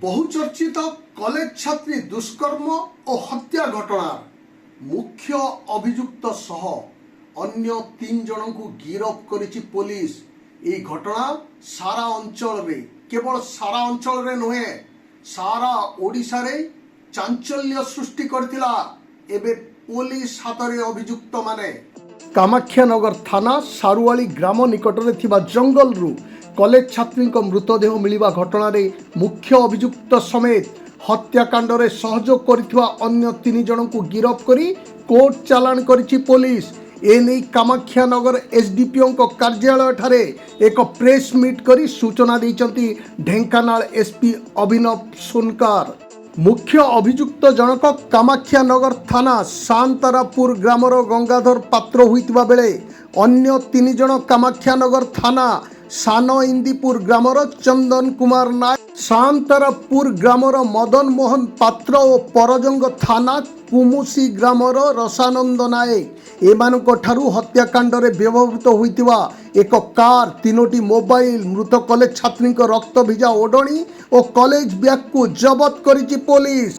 बहुचर्चित कॉलेज छात्री दुष्कर्म और हत्या घटनार मुख्य अभियुक्त सह अन्य 3 जन को गिरफ करिछि पुलिस। ये घटना सारा अंचल रे, केवल सारा अंचल रे नुहे सारा ओडिशा रे चांचल्य सृष्टि करथिला। एबे पुलिस हाथ रे अभियुक्त माने कामाख्यानगर थाना सारुआली ग्राम निकट में थिबा जंगल रु कॉलेज छात्री मृतदेह मिलिबा घटना रे मुख्य अभियुक्त समेत हत्याकांड रे सहयोग करिथिबा अन्य 3 जन को गिरफ करी कोर्ट चालान करिछि पुलिस। एने कामाख्यानगर एसडीपीओ कार्यालय ठारे एक प्रेस मीट करी सूचना दैचंती ढेंकानाल एसपी अभिनव सोनकर। मुख्य अभियुक्त जनक कामाख्यानगर थाना सांतरापुर ग्रामर गंगाधर पात्र होइतिबा बेले अन्य 3 जन कामाख्यानगर थाना सान इंदीपुर ग्रामर चंदन कुमार नायक, सांतरापुर ग्रामर मदन मोहन पात्र और परजंग थाना कुमुसी ग्रामर रसानंद नायक एमानक ठारू हत्याकांड रे व्यवहृत होइतिबा एक कार, 3टी मोबाइल, मृत कॉलेज छात्री रक्त भिजा ओढ़णी और कॉलेज बैग को जबत करिछि पुलिस।